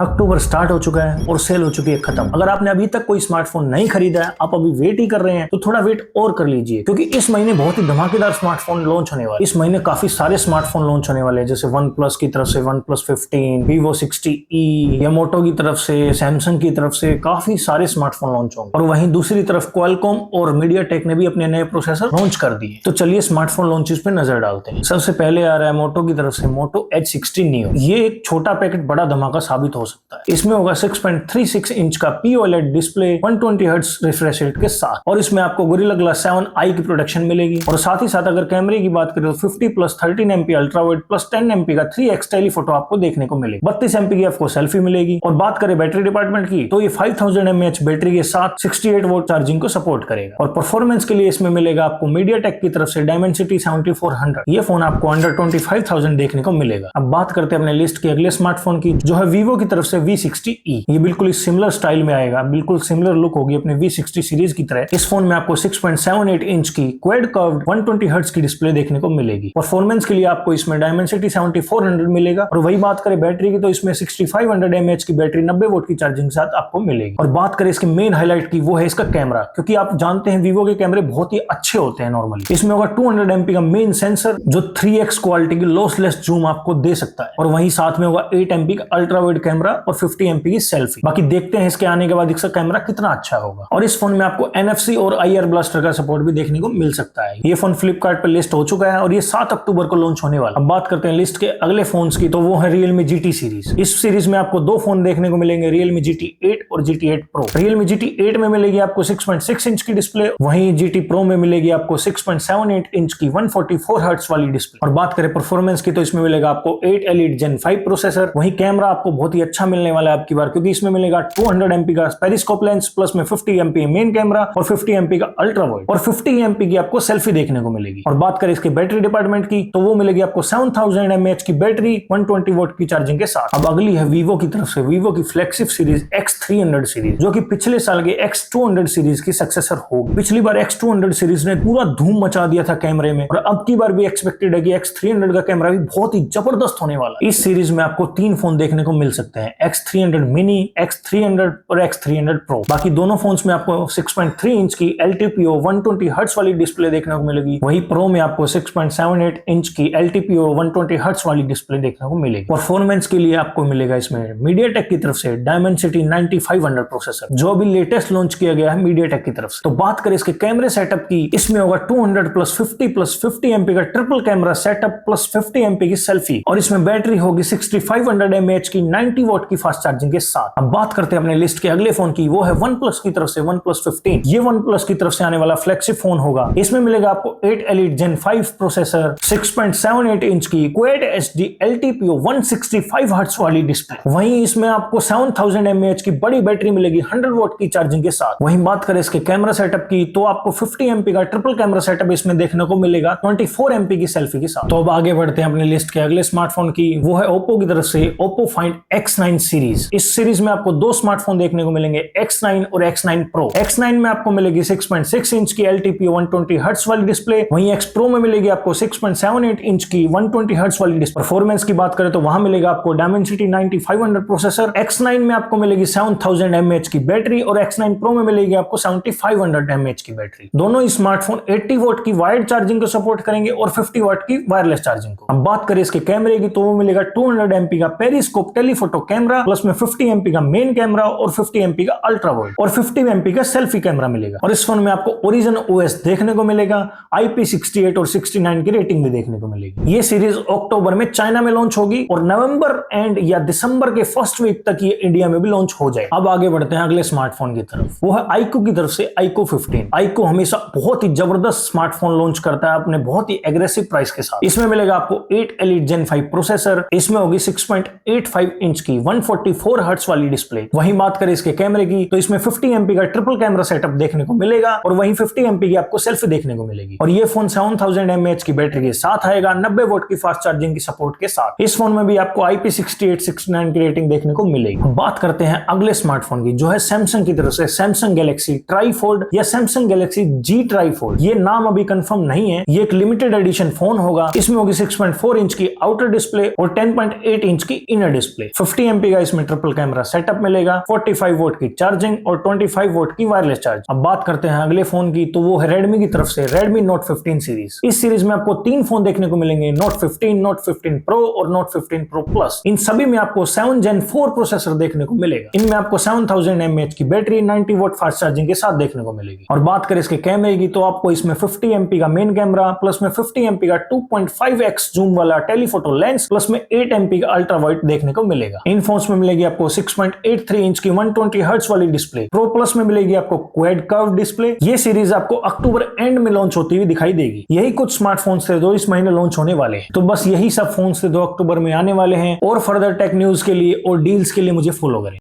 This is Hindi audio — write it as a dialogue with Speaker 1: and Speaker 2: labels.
Speaker 1: अक्टूबर स्टार्ट हो चुका है और सेल हो चुकी है खत्म। अगर आपने अभी तक कोई स्मार्टफोन नहीं खरीदा है, आप अभी वेट ही कर रहे हैं, तो थोड़ा वेट और कर लीजिए, क्योंकि इस महीने बहुत ही धमाकेदार स्मार्टफोन लॉन्च होने वाले। इस महीने काफी सारे स्मार्टफोन लॉन्च होने वाले हैं, जैसे वन प्लस की तरफ से वन प्लस 15, Vivo 60e, या मोटो की तरफ से, सैमसंग की तरफ से काफी सारे स्मार्टफोन लॉन्च होंगे। और वहीं दूसरी तरफ क्वालकॉम और मीडियाटेक ने भी अपने नए प्रोसेसर लॉन्च कर दिए। तो चलिए स्मार्टफोन लॉन्चेस पे नजर डालते हैं। सबसे पहले आ रहा है मोटो की तरफ से मोटो H60 Neo। ये एक छोटा पैकेट बड़ा धमाका साबित हो सकता है। इसमें होगा 6.36 इंच का POLED display 120 hertz refresh rate के साथ, और इसमें आपको गोरिल्ला ग्लास 7i की प्रोटेक्शन मिलेगी। और साथ ही साथ अगर कैमरे की बात करें तो 50 plus 13 MP ultra wide plus 10 MP का 3x टेलीफोटो आपको देखने को मिलेगी। 32 MP की आपको सेल्फी मिलेगी। और बात करें बैटरी डिपार्टमेंट की, तो ये 5000 mAh बैटरी के साथ 68 वोल्ट चार्जिंग को सपोर्ट करेगा। और परफॉर्मेंस के लिए इसमें मिलेगा आपको मीडियाटेक की तरफ से Dimensity 7400। ये फोन आपको अंडर 25,000 देखने को मिलेगा। अब बात करते हैं अपने लिस्ट के अगले स्मार्टफोन की, जो है Vivo की तरफ से V60e। ये बिल्कुल सिमिलर स्टाइल में आएगा, बिल्कुल सिमिलर लुक होगी अपने V60 सीरीज की तरह। इस फोन में आपको 6.78 इंच की क्वाड कर्व्ड 120 हर्ट्ज की डिस्प्ले देखने को मिलेगी। परफॉर्मेंस के लिए आपको इसमें Dimensity 7400 मिलेगा। और वही बात करें बैटरी की, तो इसमें 6500 mAh की बैटरी 90 वोल्ट की चार्जिंग के साथ आपको मिलेगी। और बात करें इसके मेन हाईलाइट की, वो है इसका कैमरा, क्योंकि आप जानते हैं Vivo के कैमरे बहुत ही अच्छे होते हैं नॉर्मली। इसमें होगा 200 MP का मेन सेंसर, जो 3x क्वालिटी की लॉसलेस जूम आपको दे सकता है। और वहीं साथ में होगा 8 MP का अल्ट्रा वाइड कैमरा और 50 MP की सेल्फी। बाकी देखते हैं इसके आने के बाद इसका कैमरा कितना अच्छा होगा। और इस फोन में आपको NFC और IR ब्लास्टर का सपोर्ट भी देखने को मिल सकता है। ये फोन फ्लिपकार्ट पर लिस्ट हो चुका है और ये 7 अक्टूबर को लॉन्च होने वाला। अब बात करते हैं लिस्ट के अगले फोन्स की, तो वो है Realme GT सीरीज। इस सीरीज में आपको दो फोन देखने को मिलेंगे, Realme GT 8 और GT 8 Pro। Realme GT 8 में मिलेगी आपको 6.6 इंच की डिस्प्ले, वहीं GT Pro में मिलेगी आपको 6.78 इंच की 144 हर्ट्ज वाली डिस्प्ले। और बात करें परफॉर्मेंस की, तो इसमें मिलेगा आपको 8 Elite Gen 5 प्रोसेसर। वहीं कैमरा आपको बहुत ही अच्छा मिलने वाला है आपकी बार, क्योंकि इसमें मिलेगा 200 MP का पेरिस्कोप लेंस, प्लस में 50 MP मेन कैमरा और 50 MP का अल्ट्रा वाइड और 50 MP की आपको सेल्फी देखने को मिलेगी। और बात करें इसके बैटरी डिपार्टमेंट की, तो वो मिलेगी आपको 7000 mAh की बैटरी 120 वोल्ट की चार्जिंग के साथ। अब अगली है Vivo की तरफ से Vivo की फ्लैगशिप सीरीज X300 सीरीज, जो कि पिछले साल के X200 सीरीज की सक्सेसर होगी। पिछली बार X200 सीरीज ने पूरा धूम मचा दिया था कैमरे में, और अब की बार भी एक्सपेक्टेड है कि X300 का कैमरा भी बहुत ही जबरदस्त होने वाला है। इस सीरीज में आपको 3 फोन देखने को मिल सकते हैं, X300 मिनी, X300 और X300 Pro। बाकी दोनों फोन्स में आपको 6.3 इंच की LTPO 120 हर्ट्ज वाली डिस्प्ले देखने को मिलेगी। वही Pro में आपको 6.78 इंच की LTPO 120 हर्ट्ज वाली डिस्प्ले देखने को मिलेगी। परफॉर्मेंस के लिए आपको मिलेगा इसमें मीडियाटेक की तरफ से Dimensity 9500 प्रोसेसर, जो अभी लेटेस्ट लॉन्च किया गया है मीडियाटेक की तरफ से। तो बात करें इसके कैमरे सेटअप की, इसमें होगा 200 प्लस 50 MP का triple camera setup plus 50 MP की सेल्फी। और इसमें बैटरी होगी 6500 mAh की 90 वोल्ट की फास्ट चार्जिंग के साथ। अब बात करते हैं अपने लिस्ट के अगले फोन की, वो है OnePlus की तरफ से OnePlus 15। ये OnePlus की तरफ से आने वाला फ्लैगशिप फोन होगा। इसमें मिलेगा आपको 8 Elite Gen 5 प्रोसेसर, 6.78 इंच की Quad HD LTPO 165 हर्ट्ज वाली डिस्प्ले। वहीं इसमें आपको 7000 mAh की बड़ी बैटरी मिलेगी 100 वोल्ट की चार्जिंग के साथ। वहीं बात करें इसके कैमरा सेटअप की, तो आपको 50 MP का ट्रिपल कैमरा सेटअप इसमें देखने को मिलेगा 24 MP की सेल्फी के साथ। तो अब आगे बढ़ते हैं अपने लिस्ट के अगले स्मार्टफोन की, वो है Oppo की तरफ से Oppo Find X9 सीरीज। इस सीरीज में आपको दो स्मार्टफोन देखने को मिलेंगे, X9 और X9 Pro। X9 में आपको मिलेगी 6.6 इंच की LTPO 120 हर्ट्ज वाली डिस्प्ले, वहीं X Pro में मिलेगी आपको 6.78 इंच की 120 हर्ट्ज वाली डिस्प्ले। परफॉर्मेंस की बात करें तो वहां मिलेगा आपको Dimensity 9500 प्रोसेसर। X9 में आपको मिलेगी 7000 mAh की बैटरी और X9 Pro में मिलेगी आपको 7500 mAh की बैटरी। दोनों ही स्मार्टफोन 80 वोल्ट की वायर्ड चार्जिंग को सपोर्ट करेंगे और 50 वाट की वायरलेस चार्जिंग को। अब बात करें इसके कैमरे की, तो वो मिलेगा 200 MP का पेरिस्कोप टेलीफोटो कैमरा, प्लस में 50 MP का मेन कैमरा और 50 MP का अल्ट्रा वाइड और 50 MP का सेल्फी कैमरा मिलेगा। और इस फोन में आपको ओरिजिन OS देखने को मिलेगा, IP68 और 69 की रेटिंग भी देखने को मिलेगी। ये सीरीज अक्टूबर में चाइना में लॉन्च होगी और नवंबर एंड या दिसंबर के फर्स्ट वीक तक ये इंडिया में भी लॉन्च हो जाए। अब आगे बढ़ते हैं अगले स्मार्टफोन की तरफ, वो है iQOO की तरफ से iQOO 15। iQOO हमेशा बहुत ही जबरदस्त स्मार्टफोन लॉन्च करता है अपने बहुत ही एग्रेसिव प्राइस के साथ। इसमें मिलेगा आपको 8 Elite Gen 5 प्रोसेसर, इसमें होगी 6.85 इंच की 144 हर्ट्ज वाली डिस्प्ले। वहीं बात करें इसके कैमरे की, तो इसमें 50 MP का ट्रिपल कैमरा सेटअप देखने को मिलेगा और वहीं 50 MP की आपको सेल्फी देखने को मिलेगी। और ये फोन 7000 mAh की बैटरी के साथ आएगा 90 वोल्ट की फास्ट चार्जिंग की सपोर्ट के साथ। इस फोन में भी आपको IP68 69 की रेटिंग देखने को मिलेगी। बात करते हैं अगले स्मार्टफोन की, जो है सैमसंग की तरफ से Samsung Galaxy Tri-Fold या Samsung Galaxy G Tri-Fold। ये नाम अभी कंफर्म नहीं है, ये एक लिमिटेड एडिशन फोन होगा। इसमें होगी 6.4 इंच की आउटर डिस्प्ले और 10.8 इंच की इनर डिस्प्ले। 50 MP का इसमें ट्रिपल कैमरा सेटअप मिलेगा, 45 वोट की चार्जिंग और 25 वोट की वायरलेस चार्ज। अब बात करते हैं अगले फोन की, तो वो है Redmi की तरफ से Redmi Note 15 सीरीज। इस सीरीज में आपको 3 फोन देखने को मिलेंगे, Note 15, Note 15 Pro और Note 15 Pro Plus। इन सभी में आपको 7 Gen 4 प्रोसेसर देखने को मिलेगा। इनमें आपको 7000 mAh की बैटरी 90 वोट फास्ट चार्जिंग के साथ देखने को मिलेगी। और बात करें इसके कैमरे की, तो आपको इसमें 50 MP का मेन कैमरा, प्लस में 50 MP का 2.5x जूम वाला टेलीफोटो लेंस, प्लस में 8 MP का अल्ट्रा वाइड देखने को मिलेगा। इन फोन्स में मिलेगी आपको 6.83 इंच की 120 हर्ट्ज वाली डिस्प्ले। प्रो प्लस में मिलेगी आपको क्वाड कर्व डिस्प्ले। ये सीरीज आपको अक्टूबर एंड में लॉन्च होती हुई दिखाई देगी। यही कुछ स्मार्टफोन्स थे जो इस महीने लॉन्च होने वाले हैं। तो बस यही सब फोन्स थे जो अक्टूबर में आने वाले हैं। और फर्दर टेक न्यूज के लिए और डील्स के लिए मुझे फॉलो करें।